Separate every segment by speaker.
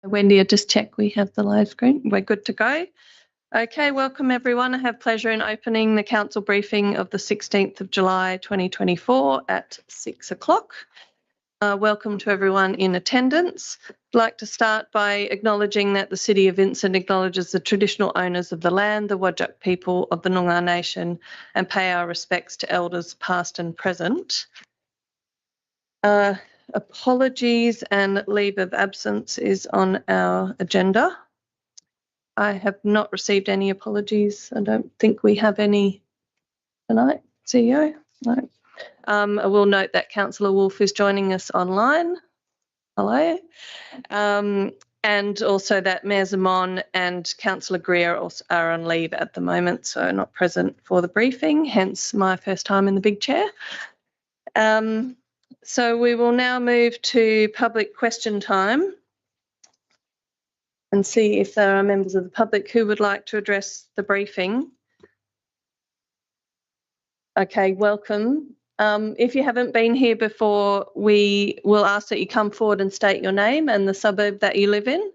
Speaker 1: Wendy, just check we have the live screen. We're good to go. Okay, welcome everyone. I have pleasure in opening the council briefing of the 16th of July 2024 at 6 o'clock. Welcome to everyone in attendance. I'd like to start by acknowledging that the City of Vincent acknowledges the traditional owners of the land, the Whadjuk people of the Noongar Nation, and pay our respects to elders past and present. Apologies and leave of absence is on our agenda. I have not received any apologies. I don't think we have any tonight, CEO. No. I will note that Councillor Wolf is joining us online. Hello. And also that Mayor Zamon and Councillor Greer are on leave at the moment, so not present for the briefing, hence my first time in the big chair. So we will now move to public question time and see if there are members of the public who would like to address the briefing. Okay, welcome. If you haven't been here before, we will ask that you come forward and state your name and the suburb that you live in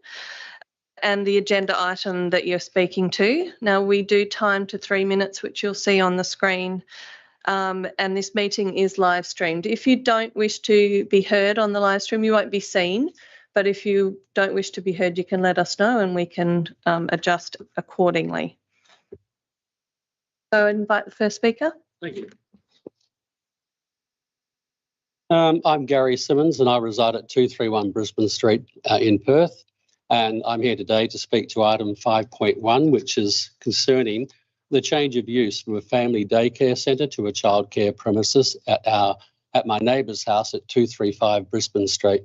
Speaker 1: and the agenda item that you're speaking to. Now, we do time to 3 minutes, which you'll see on the screen. And this meeting is live streamed. If you don't wish to be heard on the live stream, you won't be seen. But if you don't wish to be heard, you can let us know and we can adjust accordingly. So I invite the first speaker.
Speaker 2: Thank you. I'm Gary Simmons and I reside at 231 Brisbane Street in Perth. And I'm here today to speak to item 5.1, which is concerning the change of use from a family daycare centre to a childcare premises at my neighbour's house at 235 Brisbane Street.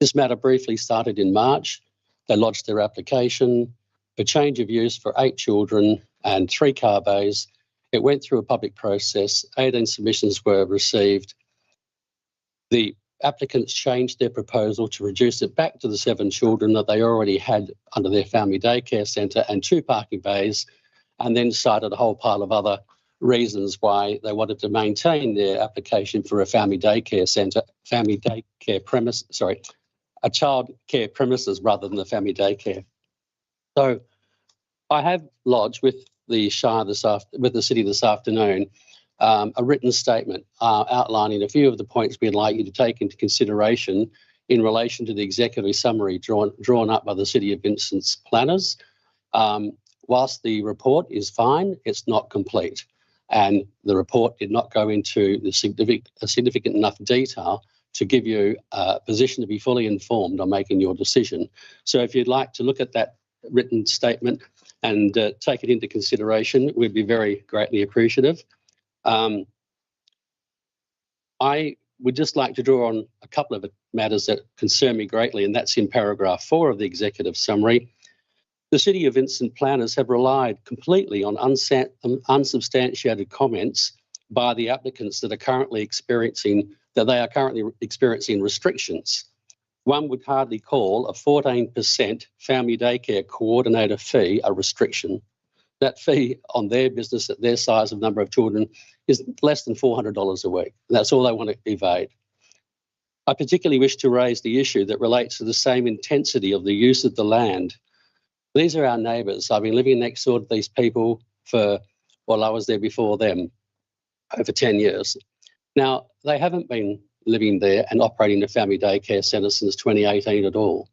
Speaker 2: This matter briefly started in March. They lodged their application for change of use for 8 children and 3 car bays. It went through a public process. 18 submissions were received. The applicants changed their proposal to reduce it back to the 7 children that they already had under their family daycare centre and 2 parking bays, and then cited a whole pile of other reasons why they wanted to maintain their application for a family daycare centre, a child care premises rather than a family daycare. So I have lodged with the Shire with the City this afternoon a written statement outlining a few of the points we'd like you to take into consideration in relation to the executive summary drawn up by the City of Vincent's planners. Whilst the report is fine, it's not complete. And the report did not go into the significant enough detail to give you a position to be fully informed on making your decision. So if you'd like to look at that written statement and take it into consideration, we'd be very greatly appreciative. I would just like to draw on a couple of matters that concern me greatly, and that's in paragraph 4 of the executive summary. The City of Vincent planners have relied completely on unsubstantiated comments by the applicants that they are currently experiencing restrictions. One would hardly call a 14% family daycare coordinator fee a restriction. That fee on their business at their size of number of children is less than $400 a week. And that's all they want to evade. I particularly wish to raise the issue that relates to the same intensity of the use of the land. These are our neighbours. I've been living next door to these people I was there before them, over 10 years. Now, they haven't been living there and operating a family daycare centre since 2018 at all.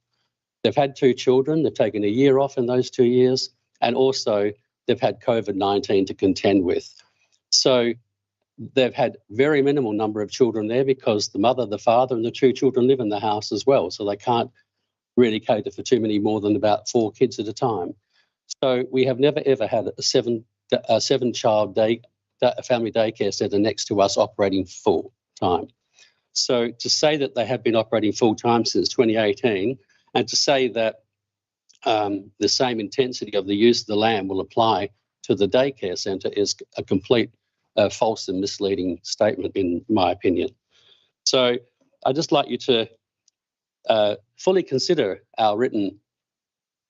Speaker 2: They've had 2 children. They've taken a year off in those 2 years, and also they've had COVID-19 to contend with. So they've had very minimal number of children there because the mother, the father and the 2 children live in the house as well. So they can't really cater for too many more than about 4 kids at a time. So we have never ever had a 7-child family daycare centre next to us operating full time. So to say that they have been operating full time since 2018 and to say that the same intensity of the use of the land will apply to the daycare centre is a complete false and misleading statement in my opinion. So I'd just like you to fully consider our written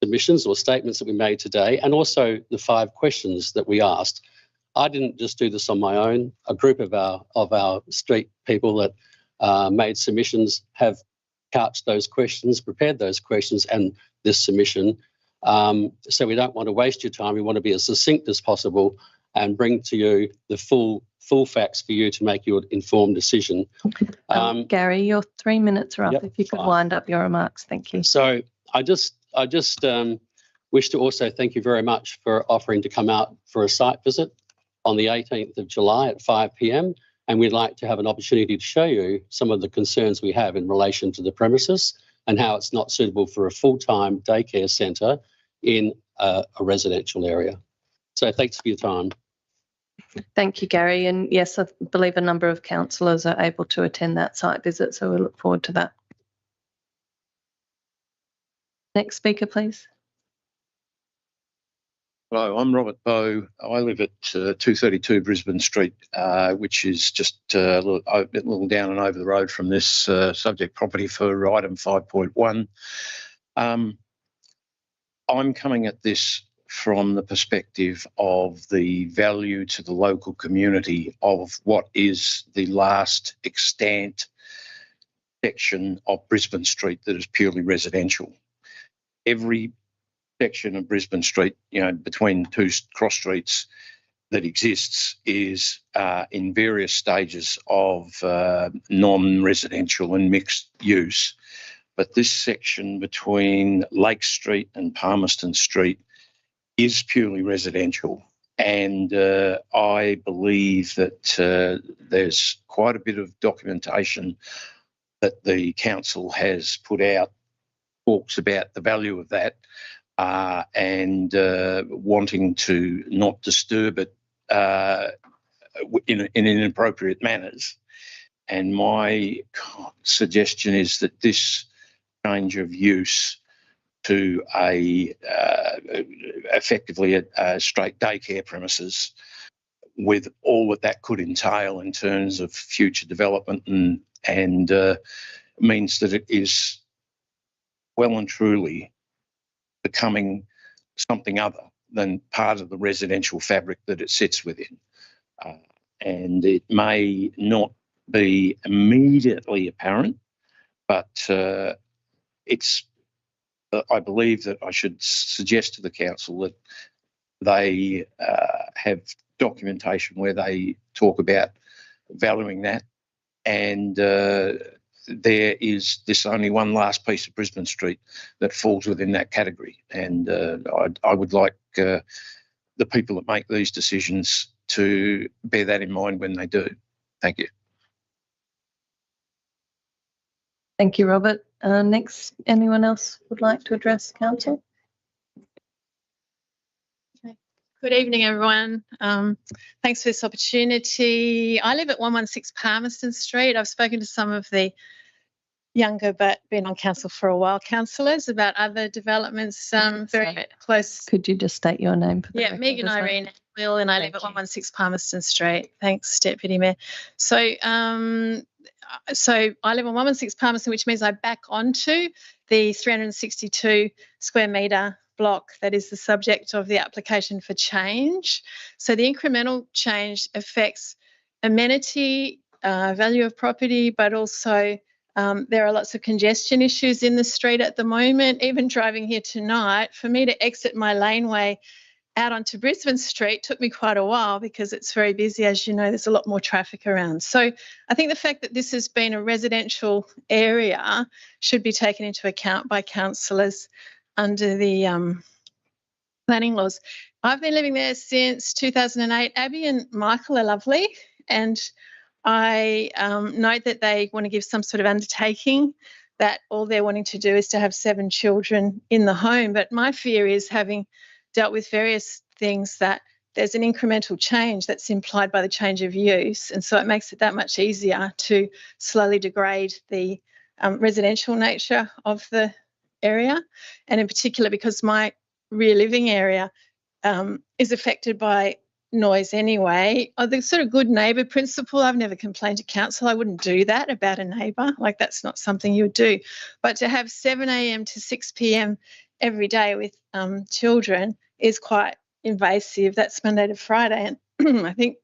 Speaker 2: submissions or statements that we made today, and also the 5 questions that we asked. I didn't just do this on my own. A group of our street people that made submissions have couched those questions, prepared those questions and this submission. So we don't want to waste your time. We want to be as succinct as possible and bring to you the full facts for you to make your informed decision.
Speaker 1: Gary, your 3 minutes are up.
Speaker 2: Yep,
Speaker 1: If you could
Speaker 2: fine.
Speaker 1: wind up your remarks, thank you.
Speaker 2: So I just wish to also thank you very much for offering to come out for a site visit on the 18th of July at 5 p.m. And we'd like to have an opportunity to show you some of the concerns we have in relation to the premises and how it's not suitable for a full-time daycare centre in a residential area. So thanks for your time.
Speaker 1: Thank you, Gary. And yes, I believe a number of councillors are able to attend that site visit, so we look forward to that. Next speaker, please.
Speaker 3: Hello, I'm Robert Bowe. I live at 232 Brisbane Street, which is just a little down and over the road from this subject property for item 5.1. I'm coming at this from the perspective of the value to the local community of what is the last extant section of Brisbane Street that is purely residential. Every section of Brisbane Street, between two cross streets that exists is in various stages of non-residential and mixed use. But this section between Lake Street and Palmerston Street is purely residential. And I believe that there's quite a bit of documentation that the council has put out, talks about the value of that, and wanting to not disturb it in inappropriate manners. And my suggestion is that this change of use to effectively a straight daycare premises, with all that could entail in terms of future development, and means that it is well and truly becoming something other than part of the residential fabric that it sits within. And it may not be immediately apparent, but I believe that I should suggest to the council that they have documentation where they talk about valuing that, and there is this only one last piece of Brisbane Street that falls within that category. And I would like the people that make these decisions to bear that in mind when they do. Thank you.
Speaker 1: Thank you, Robert. Next, anyone else would like to address council?
Speaker 4: Good evening, everyone. Thanks for this opportunity. I live at 116 Palmerston Street. I've spoken to some of the younger but been on council for a while councillors about other developments very close.
Speaker 1: Could you just state your name? For the
Speaker 4: Yeah,
Speaker 1: record
Speaker 4: Megan
Speaker 1: as well?
Speaker 4: Irene Will, and I live at 116 Palmerston Street. Thanks, Deputy Mayor. So I live on 116 Palmerston, which means I back onto the 362 square metre block that is the subject of the application for change. So the incremental change affects amenity, value of property, but also there are lots of congestion issues in the street at the moment. Even driving here tonight, for me to exit my laneway out onto Brisbane Street took me quite a while because it's very busy. As you know, there's a lot more traffic around. So I think the fact that this has been a residential area should be taken into account by councillors under the planning laws. I've been living there since 2008. Abby and Michael are lovely, and I note that they want to give some sort of undertaking that all they're wanting to do is to have 7 children in the home. But my fear is, having dealt with various things, that there's an incremental change that's implied by the change of use, and so it makes it that much easier to slowly degrade the residential nature of the area, and in particular because my rear living area is affected by noise anyway. The sort of good neighbour principle, I've never complained to council. I wouldn't do that about a neighbour. Like, that's not something you would do. But to have 7 a.m. to 6 p.m. every day with children is quite invasive. That's Monday to Friday, and I think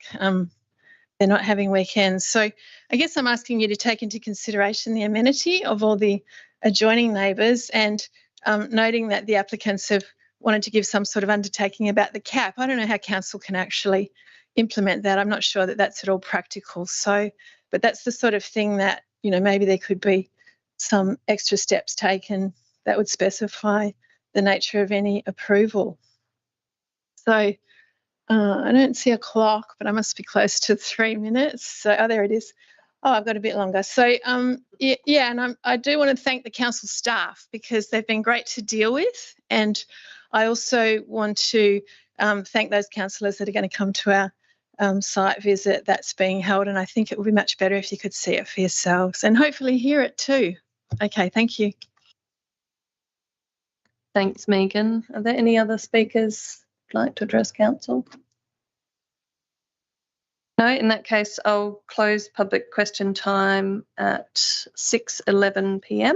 Speaker 4: they're not having weekends. So I guess I'm asking you to take into consideration the amenity of all the adjoining neighbours and noting that the applicants have wanted to give some sort of undertaking about the cap. I don't know how council can actually implement that. I'm not sure that that's at all practical. So, but that's the sort of thing that, you know, maybe there could be some extra steps taken that would specify the nature of any approval. So I don't see a clock, but I must be close to 3 minutes. So, oh, there it is. Oh, I've got a bit longer. So, yeah, and I do want to thank the council staff because they've been great to deal with. And I also want to thank those councillors that are going to come to our site visit that's being held. And I think it would be much better if you could see it for yourselves and hopefully hear it too. Okay, thank you.
Speaker 1: Thanks, Megan. Are there any other speakers who'd like to address council? No, in that case, I'll close public question time at 6:11 p.m.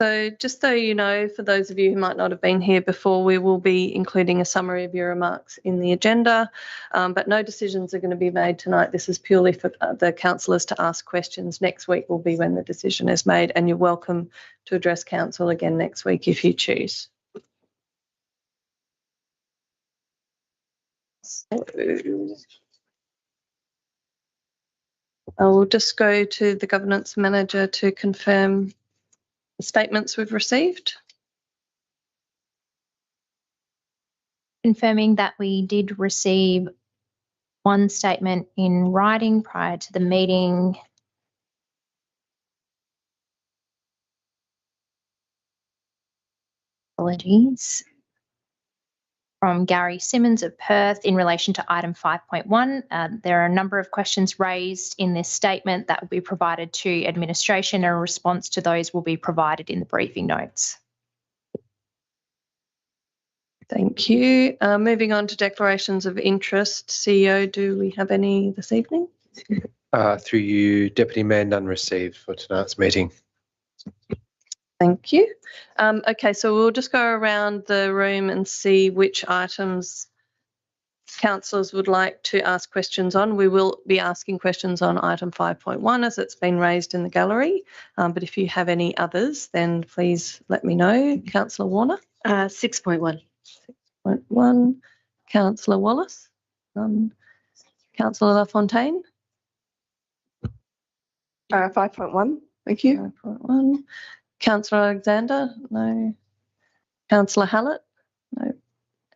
Speaker 1: So just so you know, for those of you who might not have been here before, we will be including a summary of your remarks in the agenda, but no decisions are going to be made tonight. This is purely for the councillors to ask questions. Next week will be when the decision is made, and you're welcome to address council again next week if you choose. So I will just go to the governance manager to confirm the statements we've received.
Speaker 5: Confirming that we did receive one statement in writing prior to the meeting. Apologies. From Gary Simmons of Perth in relation to item 5.1. There are a number of questions raised in this statement that will be provided to administration, and a response to those will be provided in the briefing notes.
Speaker 1: Thank you. Moving on to declarations of interest. CEO, do we have any this evening?
Speaker 6: Through you, Deputy Mayor, none received for tonight's meeting.
Speaker 1: Thank you. Okay, so we'll just go around the room and see which items councillors would like to ask questions on. We will be asking questions on item 5.1 as it's been raised in the gallery, but if you have any others, then please let me know. Councillor Warner?
Speaker 7: 6.1.
Speaker 1: 6.1. Councillor Wallace? None. Councillor LaFontaine?
Speaker 7: 5.1. Thank you.
Speaker 1: 5.1. Councillor Alexander? No. Councillor Hallett? No.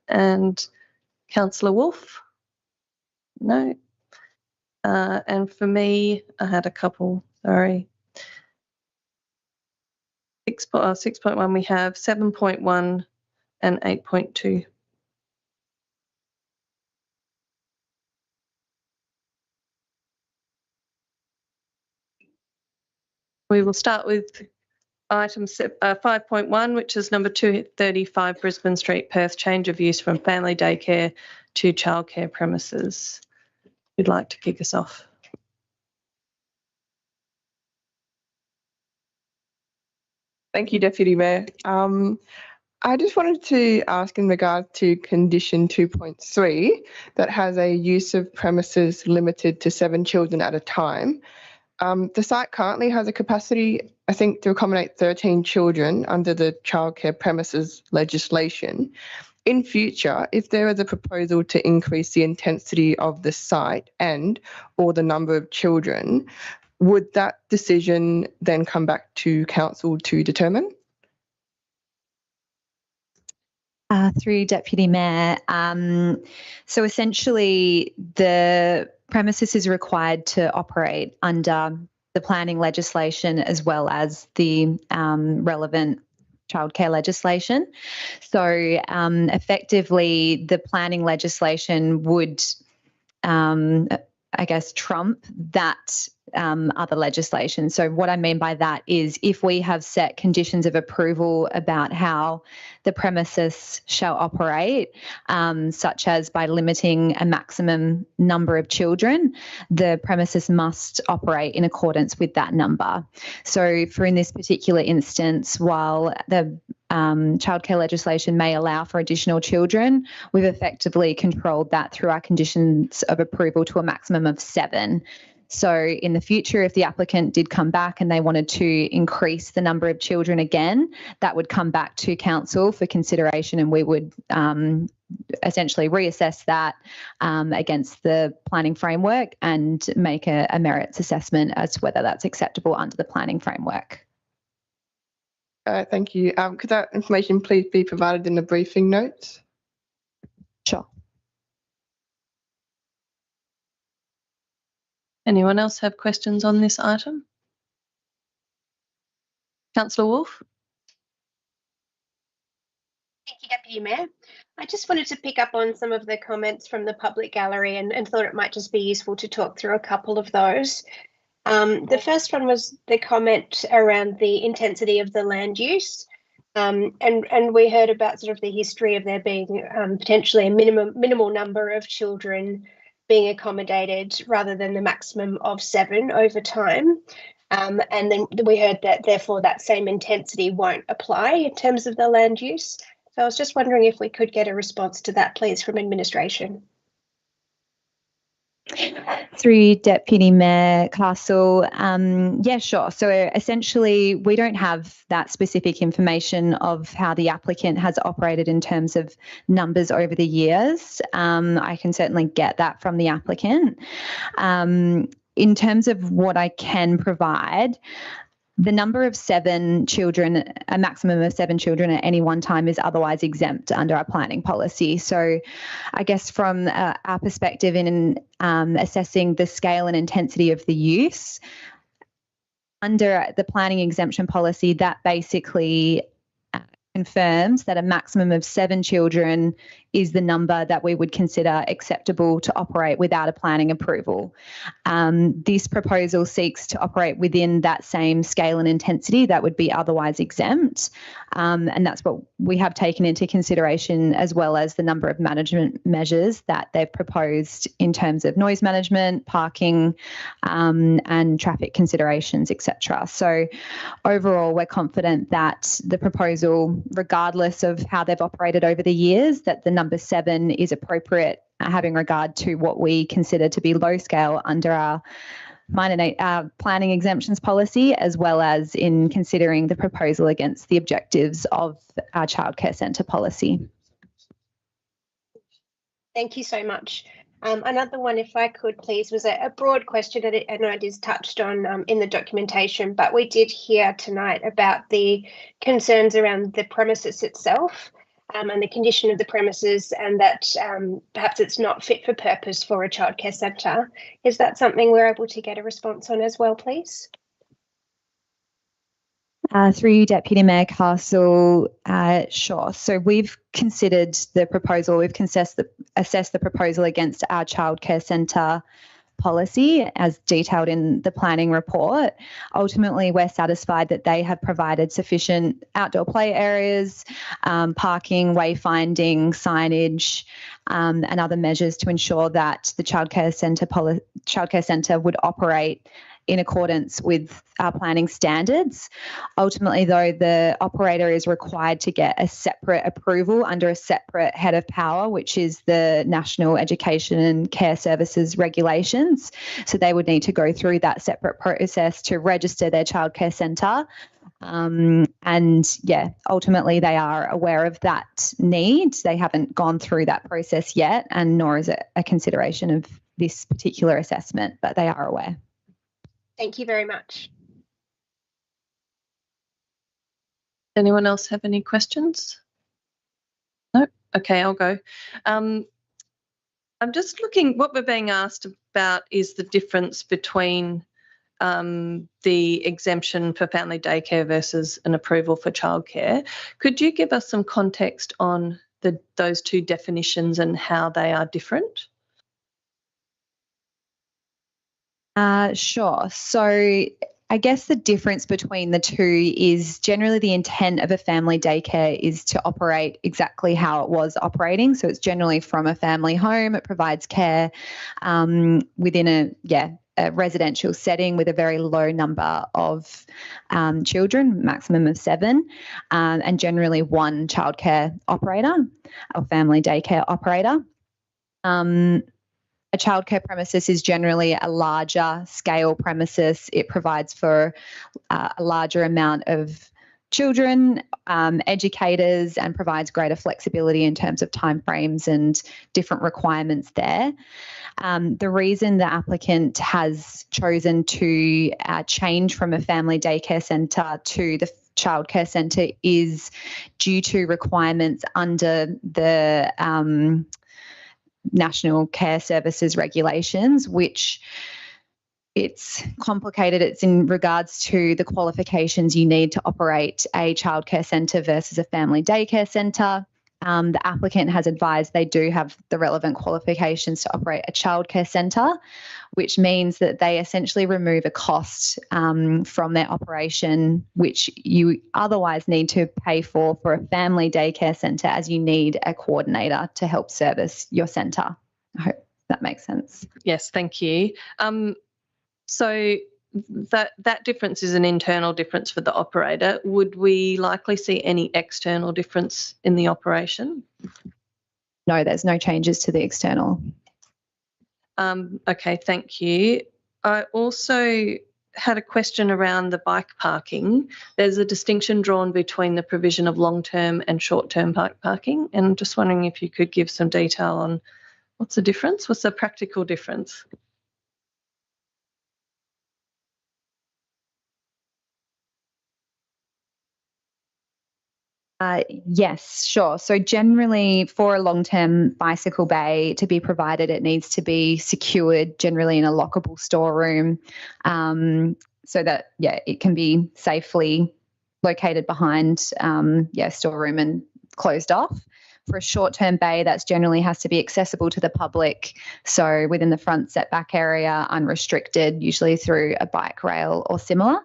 Speaker 1: And Councillor Wolf? No. And for me, I had a couple, sorry. 6.1 we have 7.1 and 8.2. We will start with item 5.1, which is number 235 Brisbane Street, Perth, change of use from family daycare to childcare premises. Who'd like to kick us off?
Speaker 7: Thank you, Deputy Mayor. I just wanted to ask in regard to condition 2.3 that has a use of premises limited to 7 children at a time. The site currently has a capacity, I think, to accommodate 13 children under the childcare premises legislation. In future, if there is a proposal to increase the intensity of the site and or the number of children, would that decision then come back to council to determine?
Speaker 8: Through Deputy Mayor, so essentially the premises is required to operate under the planning legislation as well as the relevant childcare legislation. So effectively the planning legislation would, I guess, trump that other legislation. So what I mean by that is if we have set conditions of approval about how the premises shall operate, such as by limiting a maximum number of children, the premises must operate in accordance with that number. So for in this particular instance, while the childcare legislation may allow for additional children, we've effectively controlled that through our conditions of approval to a maximum of 7. So in the future, if the applicant did come back and they wanted to increase the number of children again, that would come back to council for consideration, and we would essentially reassess that against the planning framework and make a merits assessment as to whether that's acceptable under the planning framework.
Speaker 7: Thank you. Could that information please be provided in the briefing notes?
Speaker 8: Sure.
Speaker 1: Anyone else have questions on this item? Councillor Wolf?
Speaker 9: Thank you, Deputy Mayor. I just wanted to pick up on some of the comments from the public gallery and thought it might just be useful to talk through a couple of those. The first one was the comment around the intensity of the land use. And we heard about sort of the history of there being potentially a minimal number of children being accommodated rather than the maximum of 7 over time. And then we heard that therefore that same intensity won't apply in terms of the land use. So I was just wondering if we could get a response to that, please, from administration.
Speaker 8: Through Deputy Mayor Castle, yeah, sure. So essentially, we don't have that specific information of how the applicant has operated in terms of numbers over the years. I can certainly get that from the applicant. In terms of what I can provide, the number of 7 children, a maximum of 7 children at any one time, is otherwise exempt under our planning policy. So I guess from our perspective in assessing the scale and intensity of the use, under the planning exemption policy, that basically confirms that a maximum of 7 children is the number that we would consider acceptable to operate without a planning approval. This proposal seeks to operate within that same scale and intensity that would be otherwise exempt. And that's what we have taken into consideration, as well as the number of management measures that they've proposed in terms of noise management, parking, and traffic considerations, etc. So overall, we're confident that the proposal, regardless of how they've operated over the years, that the number 7 is appropriate, having regard to what we consider to be low scale under our planning exemptions policy, as well as in considering the proposal against the objectives of our childcare centre policy.
Speaker 9: Thank you so much. Another one, if I could please, was a broad question, and it is touched on in the documentation, but we did hear tonight about the concerns around the premises itself. And the condition of the premises, and that perhaps it's not fit for purpose for a childcare centre. Is that something we're able to get a response on as well, please?
Speaker 8: Through Deputy Mayor Castle, sure. So we've considered the proposal, we've assessed the proposal against our childcare centre policy as detailed in the planning report. Ultimately, we're satisfied that they have provided sufficient outdoor play areas, parking, wayfinding, signage, and other measures to ensure that the childcare centre would operate in accordance with our planning standards. Ultimately, though, the operator is required to get a separate approval under a separate head of power, which is the National Education and Care Services regulations. So they would need to go through that separate process to register their childcare centre. And yeah, ultimately they are aware of that need. They haven't gone through that process yet, and nor is it a consideration of this particular assessment, but they are aware.
Speaker 9: Thank you very much.
Speaker 1: Anyone else have any questions? No? Okay, I'll go. I'm just looking, what we're being asked about is the difference between the exemption for family daycare versus an approval for childcare. Could you give us some context on those two definitions and how they are different?
Speaker 8: Sure. So I guess the difference between the two is generally the intent of a family daycare is to operate exactly how it was operating. So it's generally from a family home. It provides care within a residential setting with a very low number of children, maximum of 7, and generally 1 childcare operator or family daycare operator. A childcare premises is generally a larger scale premises. It provides for a larger amount of children, educators, and provides greater flexibility in terms of timeframes and different requirements there. The reason the applicant has chosen to change from a family daycare centre to the childcare centre is due to requirements under the National Care Services regulations, which it's complicated. It's in regards to the qualifications you need to operate a childcare centre versus a family daycare centre. The applicant has advised they do have the relevant qualifications to operate a childcare centre, which means that they essentially remove a cost from their operation, which you otherwise need to pay for a family daycare centre, as you need a coordinator to help service your centre. I hope that makes sense.
Speaker 1: Yes, thank you. So that difference is an internal difference for the operator. Would we likely see any external difference in the operation?
Speaker 8: No, there's no changes to the external.
Speaker 1: Okay, thank you. I also had a question around the bike parking. There's a distinction drawn between the provision of long-term and short-term bike parking, and I'm just wondering if you could give some detail on what's the difference? What's the practical difference?
Speaker 8: Yes, sure. So generally for a long-term bicycle bay to be provided, it needs to be secured generally in a lockable storeroom so that, it can be safely located behind, storeroom and closed off. For a short-term bay, that's generally has to be accessible to the public, so within the front setback area, unrestricted, usually through a bike rail or similar.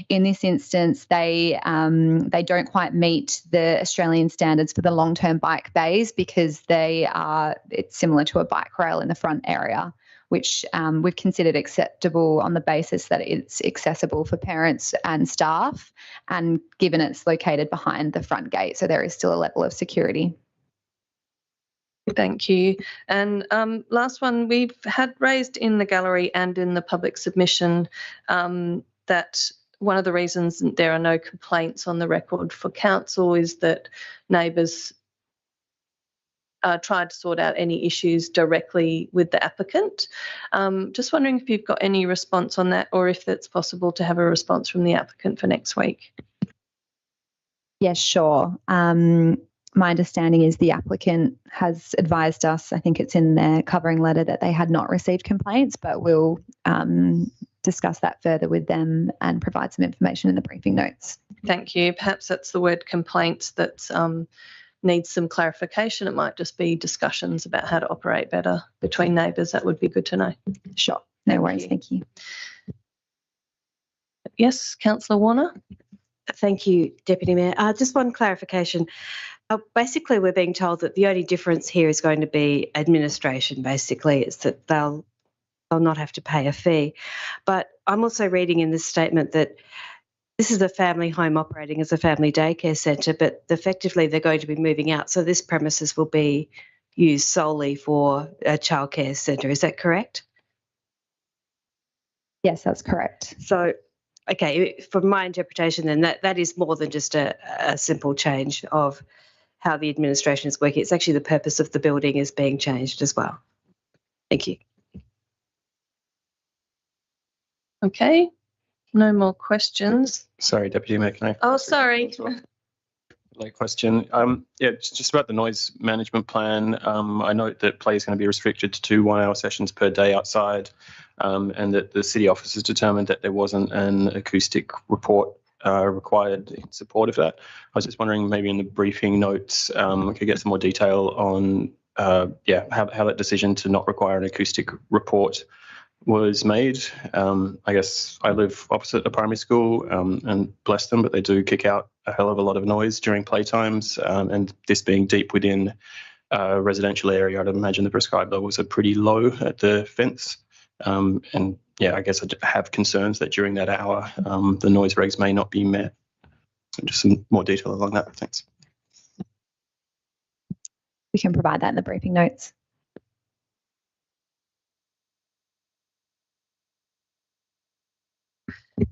Speaker 8: In this instance, they don't quite meet the Australian standards for the long-term bike bays because it's similar to a bike rail in the front area, which we've considered acceptable on the basis that it's accessible for parents and staff, and given it's located behind the front gate, so there is still a level of security.
Speaker 1: Thank you. And last one, we've had raised in the gallery and in the public submission that one of the reasons there are no complaints on the record for council is that neighbours tried to sort out any issues directly with the applicant. Just wondering if you've got any response on that, or if it's possible to have a response from the applicant for next week.
Speaker 8: Yes, sure. My understanding is the applicant has advised us, I think it's in their covering letter, that they had not received complaints, but we'll discuss that further with them and provide some information in the briefing notes.
Speaker 1: Thank you. Perhaps that's the word complaints that needs some clarification. It might just be discussions about how to operate better between neighbours. That would be good to know.
Speaker 8: Sure. No worries. Thank you.
Speaker 1: Yes, Councillor Warner.
Speaker 10: Thank you, Deputy Mayor. Just one clarification. Basically, we're being told that the only difference here is going to be administration. Basically, it's that they'll not have to pay a fee. But I'm also reading in this statement that this is a family home operating as a family daycare centre, but effectively they're going to be moving out. So this premises will be used solely for a childcare centre. Is that correct?
Speaker 8: Yes, that's correct.
Speaker 10: So, okay, from my interpretation then, that is more than just a simple change of how the administration is working. It's actually the purpose of the building is being changed as well. Thank you.
Speaker 1: Okay, no more questions.
Speaker 11: Sorry, Deputy Mayor, can I?
Speaker 1: Oh, sorry.
Speaker 11: Late question. It's just about the noise management plan. I note that play is going to be restricted to 2 one-hour sessions per day outside, and that the city office has determined that there wasn't an acoustic report required in support of that. I was just wondering, maybe in the briefing notes, we could get some more detail on how that decision to not require an acoustic report was made. I guess I live opposite a primary school, and bless them, but they do kick out a hell of a lot of noise during playtimes, and this being deep within a residential area, I'd imagine the prescribed levels are pretty low at the fence. And yeah, I guess I have concerns that during that hour, the noise regs may not be met. So just some more detail along that. Thanks.
Speaker 8: We can provide that in the briefing notes.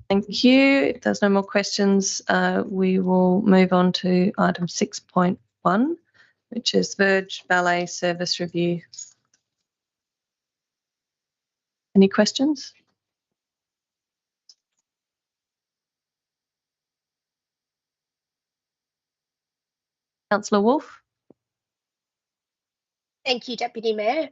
Speaker 1: Thank you. If there's no more questions, we will move on to item 6.1, which is Verge Valet Service Review. Any questions? Councillor Wolf?
Speaker 9: Thank you, Deputy Mayor.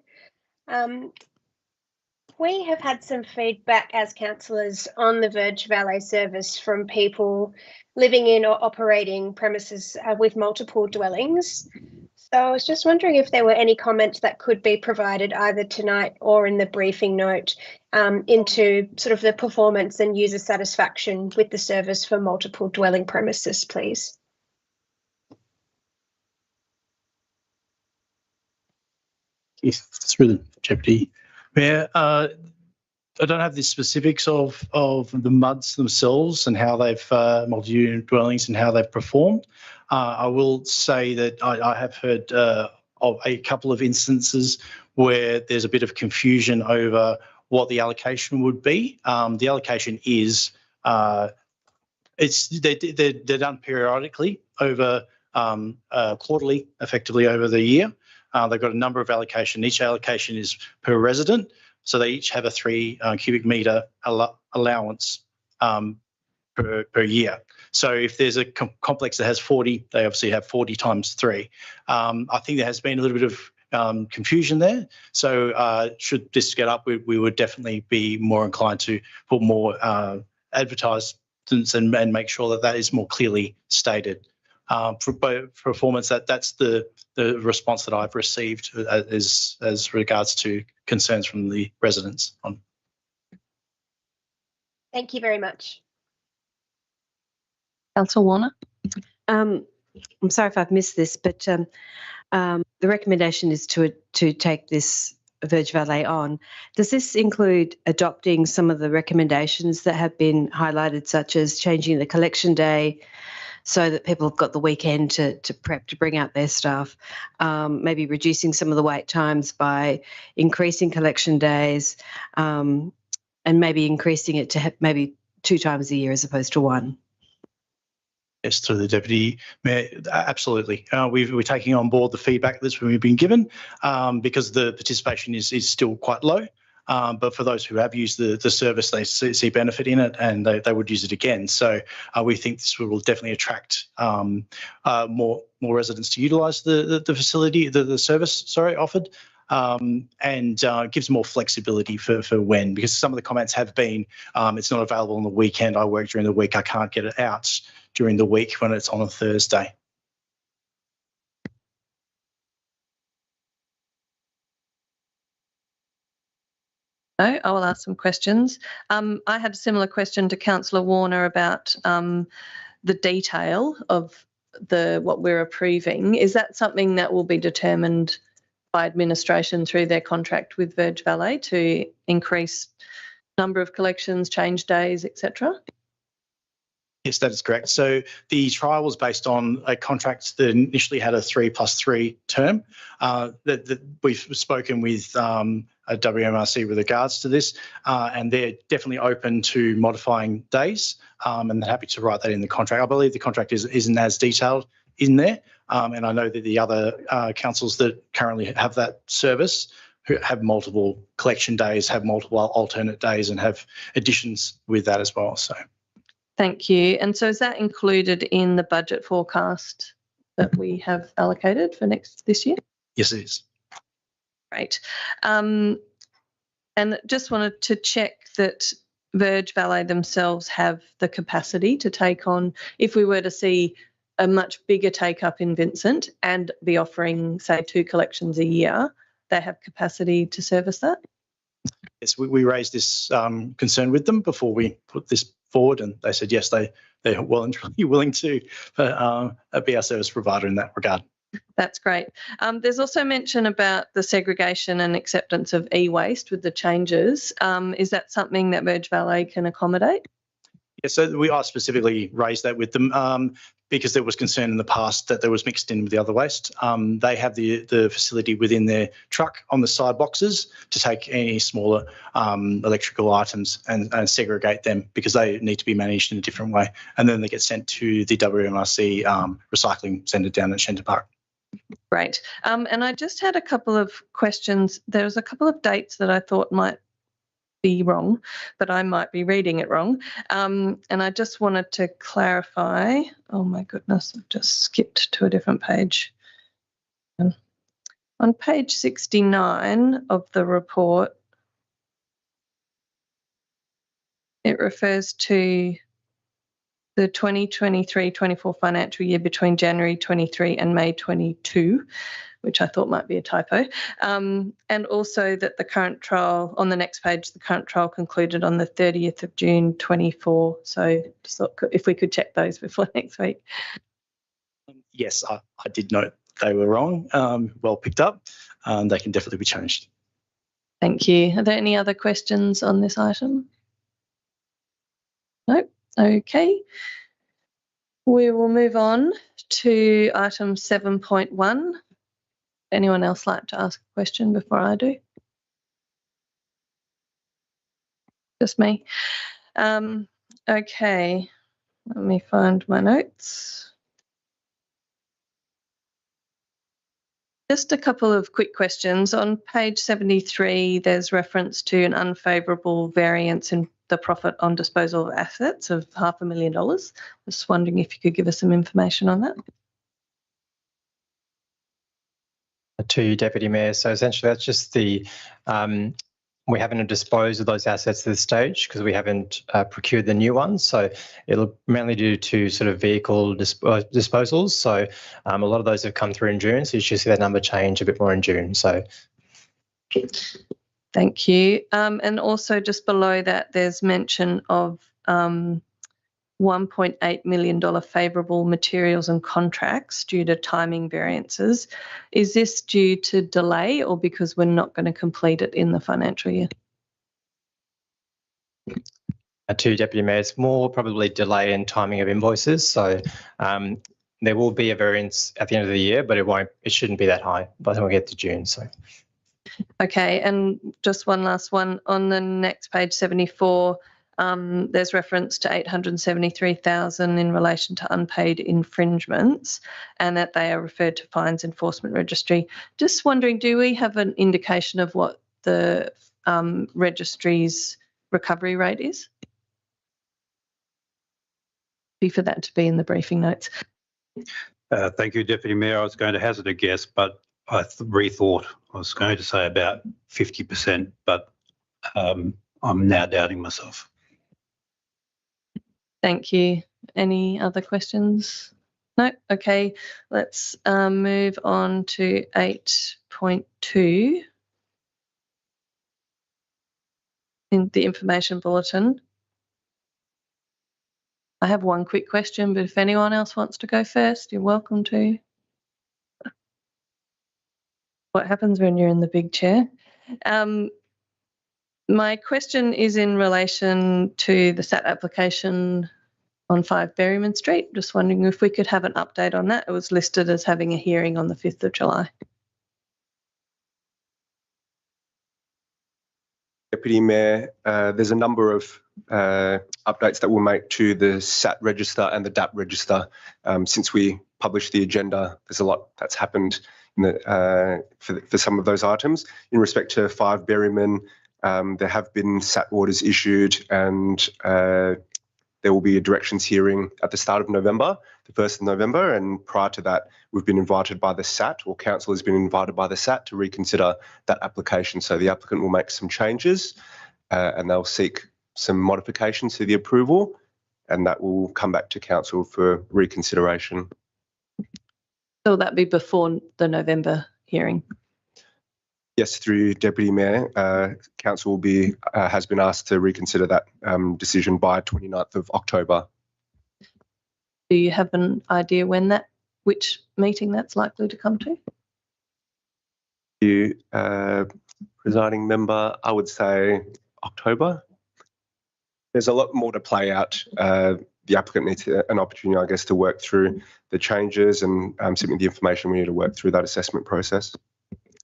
Speaker 9: We have had some feedback as councillors on the Verge Valet service from people living in or operating premises with multiple dwellings. So I was just wondering if there were any comments that could be provided either tonight or in the briefing note into sort of the performance and user satisfaction with the service for multiple dwelling premises, please.
Speaker 12: Through the Deputy Mayor, I don't have the specifics of the MUDs themselves and how they've multi-unit dwellings and how they've performed. I will say that I have heard of a couple of instances where there's a bit of confusion over what the allocation would be. The allocation is they're done periodically over quarterly, effectively over the year. They've got a number of allocation. Each allocation is per resident, so they each have a 3 cubic metre allowance per year. So if there's a complex that has 40, they obviously have 40 times 3. I think there has been a little bit of confusion there. So should this get up, we would definitely be more inclined to put more advertisements and make sure that that is more clearly stated. For performance, that's the response that I've received as regards to concerns from the residents.
Speaker 9: Thank you very much.
Speaker 1: Councillor Warner?
Speaker 10: I'm sorry if I've missed this, but the recommendation is to take this Verge Valet on. Does this include adopting some of the recommendations that have been highlighted, such as changing the collection day so that people have got the weekend to prep to bring out their stuff, maybe reducing some of the wait times by increasing collection days, and maybe increasing it to maybe 2 times a year as opposed to 1?
Speaker 12: Yes, to the Deputy Mayor, absolutely. We're taking on board the feedback that's we've been given because the participation is still quite low. But for those who have used the service, they see benefit in it and they would use it again. So we think this will definitely attract more residents to utilise the facility, the service, offered, and gives more flexibility for when, because some of the comments have been, it's not available on the weekend, I work during the week, I can't get it out during the week when it's on a Thursday.
Speaker 1: No, I will ask some questions. I had a similar question to Councillor Warner about the detail of what we're approving. Is that something that will be determined by administration through their contract with Verge Valet to increase number of collections, change days, etc.?
Speaker 12: Yes, that is correct. So the trial was based on a contract that initially had a 3+3 term. That we've spoken with WMRC with regards to this, and they're definitely open to modifying days, and they're happy to write that in the contract. I believe the contract isn't as detailed in there, and I know that the other councils that currently have that service who have multiple collection days, have multiple alternate days, and have additions with that as well. So.
Speaker 1: Thank you. And so is that included in the budget forecast that we have allocated for this year?
Speaker 12: Yes, it is.
Speaker 1: Great. And just wanted to check that Verge Valet themselves have the capacity to take on, if we were to see a much bigger take up in Vincent and be offering, say, 2 collections a year, they have capacity to service that?
Speaker 12: Yes, we raised this concern with them before we put this forward, and they said yes, they're well and truly willing to be our service provider in that regard.
Speaker 1: That's great. There's also mention about the segregation and acceptance of e-waste with the changes. Is that something that Burge Valley can accommodate?
Speaker 12: Yeah, so we are specifically raised that with them because there was concern in the past that there was mixed in with the other waste. They have the facility within their truck on the side boxes to take any smaller electrical items and segregate them because they need to be managed in a different way. And then they get sent to the WMRC recycling centre down at Shenton Park.
Speaker 1: Great. And I just had a couple of questions. There was a couple of dates that I thought might be wrong, but I might be reading it wrong. And I just wanted to clarify. Oh my goodness, I've just skipped to a different page. On page 69 of the report, it refers to the 2023-24 financial year between January 23 and May 22, which I thought might be a typo. And also that the current trial, on the next page, the current trial concluded on the 30th of June 24. So just thought if we could check those before next week.
Speaker 12: Yes, I did note they were wrong. Well picked up. They can definitely be changed.
Speaker 1: Thank you. Are there any other questions on this item? No. Okay. We will move on to item 7.1. Anyone else like to ask a question before I do? Just me. Okay. Let me find my notes. Just a couple of quick questions. On page 73, there's reference to an unfavourable variance in the profit on disposal of assets of $500,000. Just wondering if you could give us some information on that.
Speaker 6: To you, Deputy Mayor. So essentially that's just the, we haven't disposed of those assets at this stage because we haven't procured the new ones. So it'll mainly due to sort of vehicle disposals. So a lot of those have come through in June. So you should see that number change a bit more in June. So.
Speaker 1: Thank you. And also just below that, there's mention of $1.8 million favourable materials and contracts due to timing variances. Is this due to delay or because we're not going to complete it in the financial year?
Speaker 6: To Deputy Mayor, it's more probably delay in timing of invoices. So there will be a variance at the end of the year, but it shouldn't be that high by the time we get to June. So.
Speaker 1: Okay, and just one last one. On the next page, 74, there's reference to $873,000 in relation to unpaid infringements and that they are referred to Fines Enforcement Registry. Just wondering, do we have an indication of what the registry's recovery rate is? Be for that to be in the briefing notes.
Speaker 13: Thank you, Deputy Mayor. I was going to hazard a guess, but I rethought. I was going to say about 50%, but I'm now doubting myself.
Speaker 1: Thank you. Any other questions? No? Okay, let's move on to 8.2 in the information bulletin. I have one quick question, but if anyone else wants to go first, you're welcome to. What happens when you're in the big chair? My question is in relation to the SAT application on 5 Berryman Street. Just wondering if we could have an update on that. It was listed as having a hearing on the 5th of July.
Speaker 14: Deputy Mayor, there's a number of updates that we'll make to the SAT register and the DAP register. Since we published the agenda, there's a lot that's happened in the, for some of those items. In respect to 5 Berryman, there have been SAT orders issued and there will be a directions hearing at the start of November, the 1st of November, and prior to that, we've been invited by the SAT, or council has been invited by the SAT to reconsider that application. So the applicant will make some changes and they'll seek some modifications to the approval, and that will come back to council for reconsideration.
Speaker 1: So will that be before the November hearing?
Speaker 14: Yes, through Deputy Mayor, council will be has been asked to reconsider that decision by 29th of October.
Speaker 1: Do you have an idea when that which meeting that's likely to come to?
Speaker 14: You, presiding member, I would say October. There's a lot more to play out. The applicant needs an opportunity, I guess, to work through the changes and submit the information we need to work through that assessment process.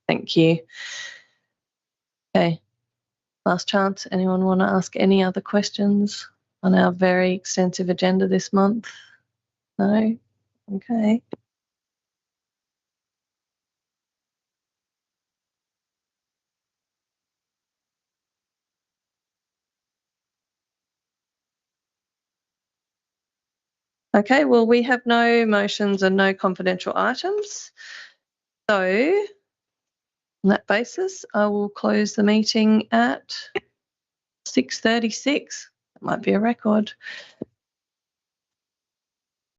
Speaker 1: Thank you. Okay, last chance. Anyone want to ask any other questions on our very extensive agenda this month? No? Okay. Okay, well, we have no motions and no confidential items. So on that basis, I will close the meeting at 6:36. That might be a record.